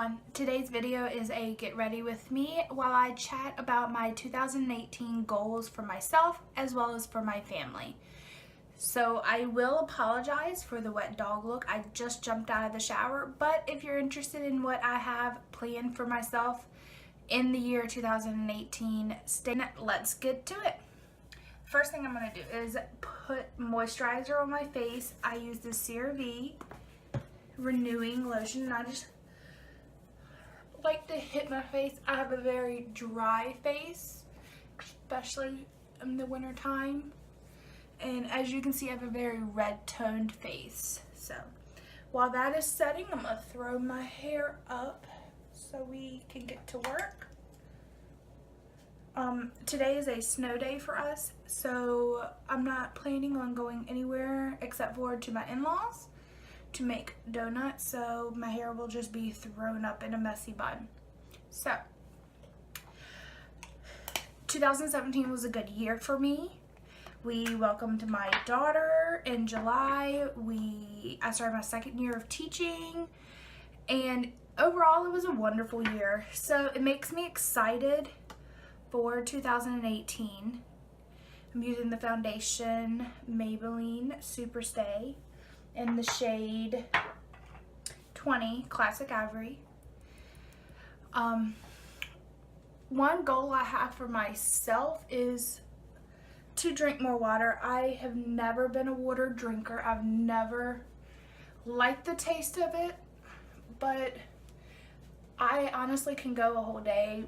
everyone. Today's video is a get ready with me while I chat about my 2018 goals for myself as well as for my family. So I will apologize for the wet dog look. I just jumped out of the shower, but if you're interested in what I have planned for myself in the year 2018, let's get to it. First thing I'm going to do is put moisturizer on my face. I use the CRV renewing lotion, and I just like to hit my face. I have a very dry face, especially in the winter time, and as you can see I have a very red toned face. So while that is setting, I'm gonna throw my hair up so we can get to work. Today is a snow day for us, so I'm not planning on going anywhere except for to my in-laws to make donuts, so my hair will just be thrown up in a messy bun. So 2017 was a good year for me. We welcomed my daughter in July. I started my second year of teaching, and overall it was a wonderful year. So it makes me excited for 2018. I'm using the foundation Maybelline Superstay in the shade 20 Classic Ivory. One goal I have for myself is to drink more water. I have never been a water drinker. I've never liked the taste of it, but I honestly can go a whole day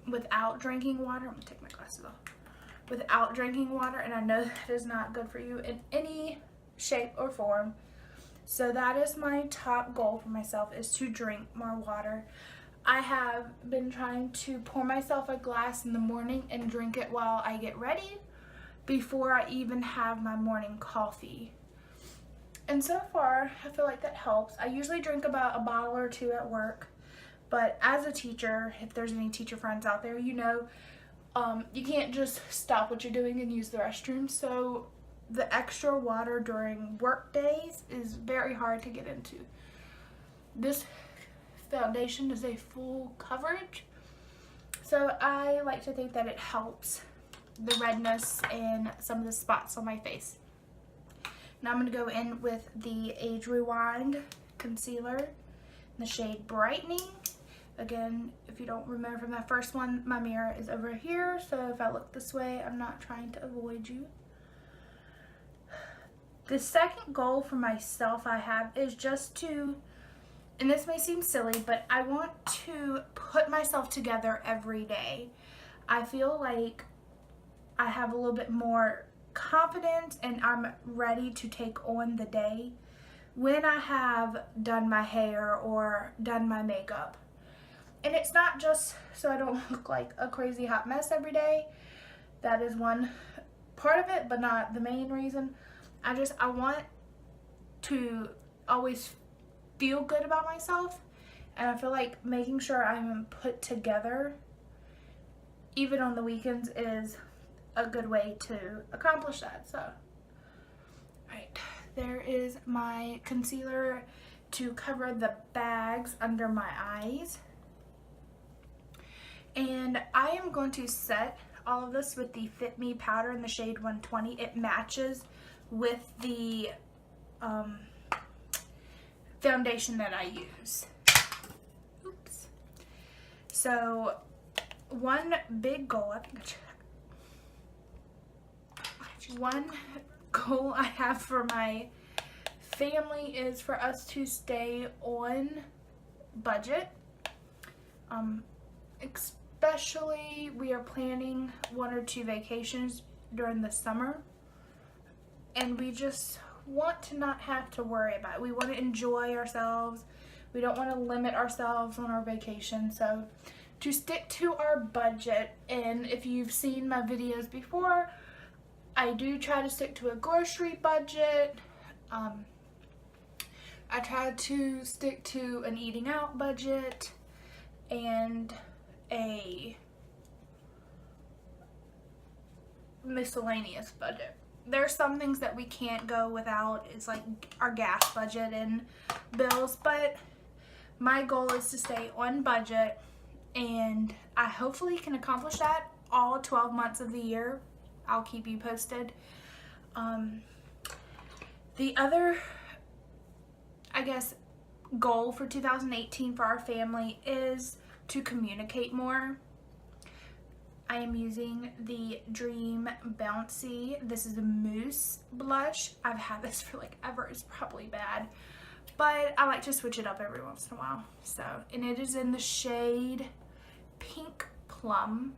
without drinking water. I'm gonna take my glasses off. Without drinking water, and I know that is not good for you in any shape or form. So that is my top goal for myself, is to drink more water. I have been trying to pour myself a glass in the morning and drink it while I get ready before I even have my morning coffee. And so far, I feel like that helps. I usually drink about a bottle or two at work, but as a teacher, if there's any teacher friends out there, you know, you can't just stop what you're doing and use the restroom. So the extra water during work days is very hard to get into. This foundation is a full coverage, so I like to think that it helps the redness and some of the spots on my face. Now I'm going to go in with the Age Rewind concealer in the shade Brightening. Again, if you don't remember from that first one, my mirror is over here, so if I look this way, I'm not trying to avoid you. The second goal for myself I have is just to, and this may seem silly, but I want to put myself together every day. I feel like I have a little bit more confidence and I'm ready to take on the day when I have done my hair or done my makeup. And it's not just so I don't look like a crazy hot mess every day. That is one part of it, but not the main reason. I want to always feel good about myself, and I feel like making sure I'm put together even on the weekends is a good way to accomplish that. So, right, there is my concealer to cover the bags under my eyes. And I am going to set all of this with the Fit Me powder in the shade 120. It matches with the foundation that I use. Oops. So one big goal, one goal I have for my family is for us to stay on budget. Especially we are planning 1 or 2 vacations during the summer, and we just want to not have to worry about it. We want to enjoy ourselves. We don't want to limit ourselves on our vacation. So to stick to our budget, and if you've seen my videos before, I do try to stick to a grocery budget. I try to stick to an eating out budget and a miscellaneous budget. There's some things that we can't go without. It's like our gas budget and bills, but my goal is to stay on budget, and I hopefully can accomplish that all 12 months of the year. I'll keep you posted. The other, I guess, goal for 2018 for our family is to communicate more. I am using the Dream Bouncy. This is a mousse blush. I've had this for like ever. It's probably bad, but I like to switch it up every once in a while. So, and it is in the shade Pink Plum.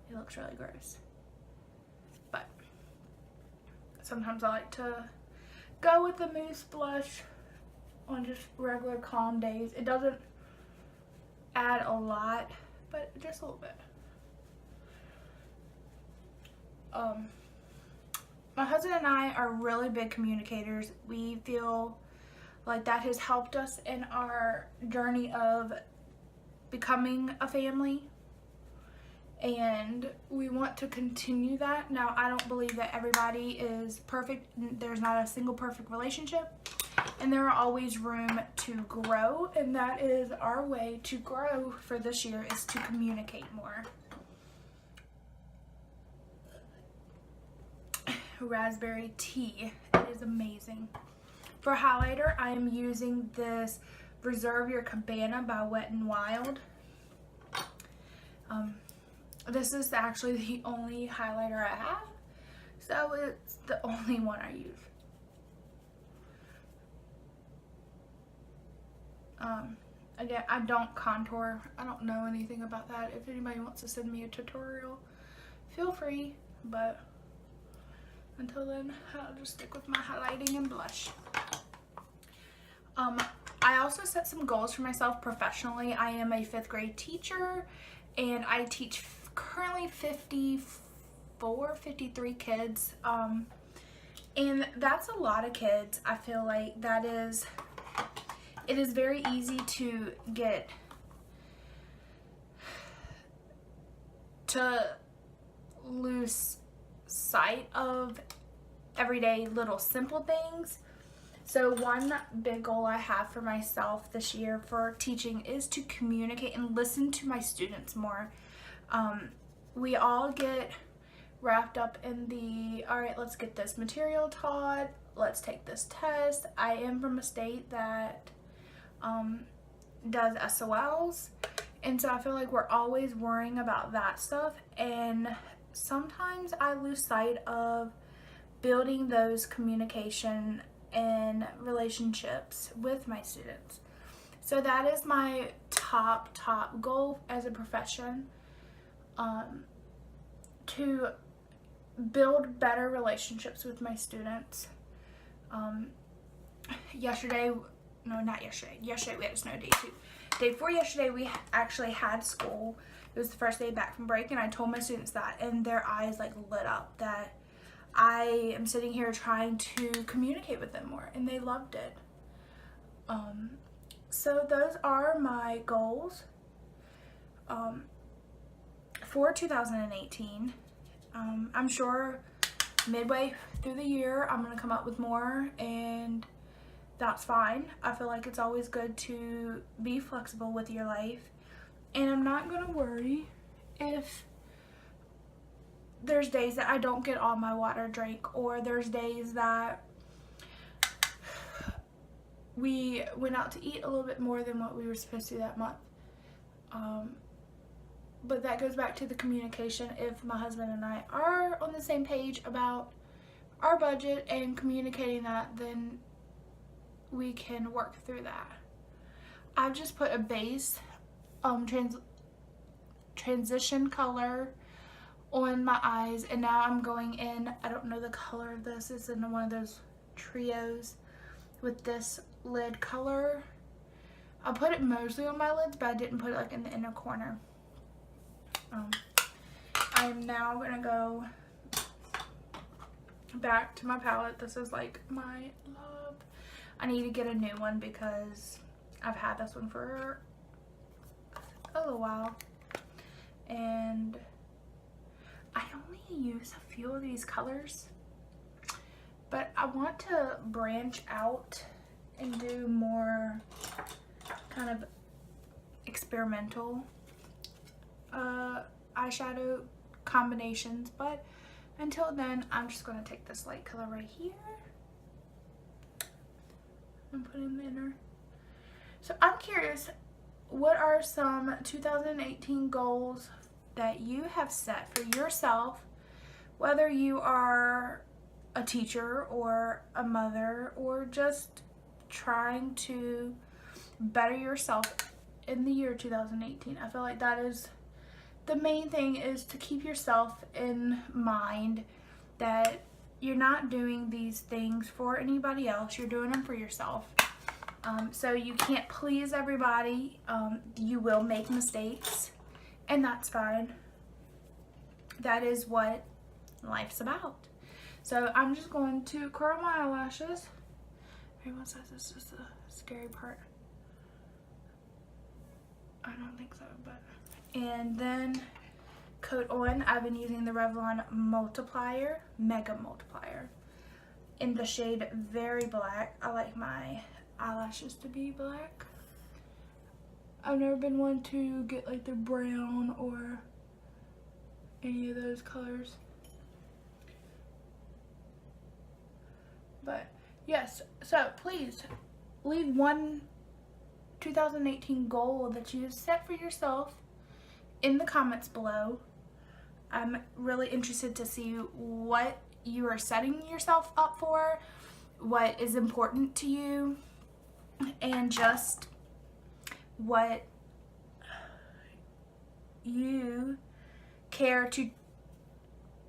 It looks really gross, but sometimes I like to go with the mousse blush on just regular calm days. It doesn't add a lot, but just a little bit. My husband and I are really big communicators. We feel like that has helped us in our journey of becoming a family, and we want to continue that. Now, I don't believe that everybody is perfect. There's not a single perfect relationship, and there are always room to grow, and that is our way to grow for this year, is to communicate more. Raspberry tea. It is amazing. For highlighter, I am using this Reserve Your Cabana by Wet n Wild. This is actually the only highlighter I have, so it's the only one I use. Again, I don't contour. I don't know anything about that. If anybody wants to send me a tutorial, feel free, but until then, I'll just stick with my highlighting and blush. I also set some goals for myself professionally. I am a 5th grade teacher, and I teach currently 53 kids. And that's a lot of kids. I feel like it is very easy to get to lose sight of everyday little simple things. So one big goal I have for myself this year for teaching is to communicate and listen to my students more. We all get wrapped up in the, all right, let's get this material taught, let's take this test. I am from a state that does SOLs, and so I feel like we're always worrying about that stuff, and sometimes I lose sight of building those communication and relationships with my students. So that is my top goal as a profession, to build better relationships with my students. Yesterday we had a snow day too. Day before yesterday, we actually had school. It was the first day back from break, and I told my students that, and their eyes like lit up that I am sitting here trying to communicate with them more, and they loved it. So those are my goals for 2018. I'm sure midway through the year I'm gonna come up with more, and that's fine. I feel like it's always good to be flexible with your life, and I'm not gonna worry if there's days that I don't get all my water drank, or there's days that we went out to eat a little bit more than what we were supposed to that month. But that goes back to the communication. If my husband and I are on the same page about our budget and communicating that, then we can work through that. I've just put a base transition color on my eyes, and now I'm going in, I don't know the color of this, it's in one of those trios with this lid color. I put it mostly on my lids, but I didn't put it like in the inner corner. I'm now gonna go back to my palette. This is like my love. I need to get a new one because I've had this one for a little while, and I only use a few of these colors, but I want to branch out and do more kind of experimental eyeshadow combinations, but until then, I'm just going to take this light color right here and put in the inner. So I'm curious, what are some 2018 goals that you have set for yourself, whether you are a teacher or a mother or just trying to better yourself in the year 2018. I feel like that is the main thing, is to keep yourself in mind that you're not doing these things for anybody else, you're doing them for yourself. So you can't please everybody. You will make mistakes, and that's fine. That is what life's about. So I'm just going to curl my eyelashes. Everyone says this is the scary part. I don't think so, but. And then coat on. I've been using the Revlon Multiplier, Mega Multiplier, in the shade Very Black. I like my eyelashes to be black. I've never been one to get like the brown or any of those colors. But yes, so please leave one 2018 goal that you have set for yourself in the comments below. I'm really interested to see what you are setting yourself up for, what is important to you, and just what you care to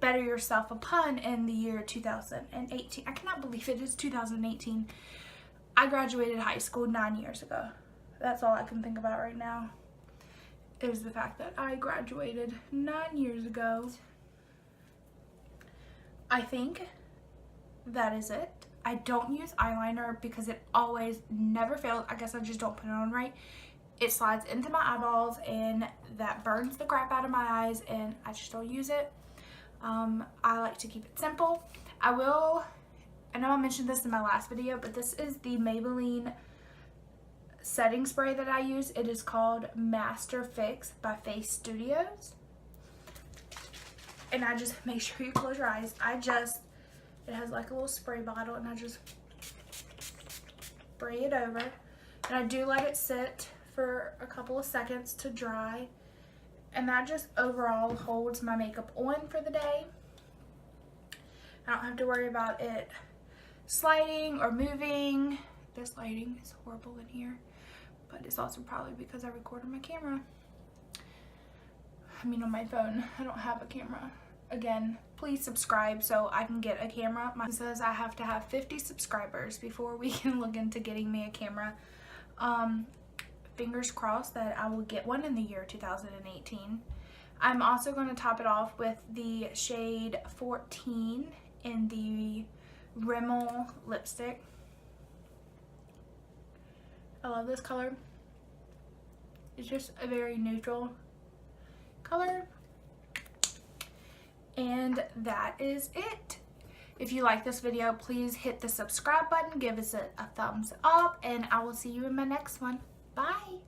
better yourself upon in the year 2018. I cannot believe it is 2018. I graduated high school 9 years ago. That's all I can think about right now, is the fact that I graduated 9 years ago. I think that is it. I don't use eyeliner because it always never fails. I guess I just don't put it on right. It slides into my eyeballs and that burns the crap out of my eyes, and I just don't use it. I like to keep it simple. I know I mentioned this in my last video, but this is the Maybelline setting spray that I use. It is called Master Fix by Face Studios. And I just make sure you close your eyes. It has like a little spray bottle, and I just spray it over. And I do let it sit for a couple of seconds to dry. And that just overall holds my makeup on for the day. I don't have to worry about it sliding or moving. This lighting is horrible in here, but it's also probably because I record on my camera. I mean on my phone. I don't have a camera. Again, please subscribe so I can get a camera. Mine says I have to have 50 subscribers before we can look into getting me a camera. Fingers crossed that I will get one in the year 2018. I'm also going to top it off with the shade 14 in the Rimmel lipstick. I love this color. It's just a very neutral color. And that is it. If you like this video, please hit the subscribe button, give us a thumbs up, and I will see you in my next one. Bye.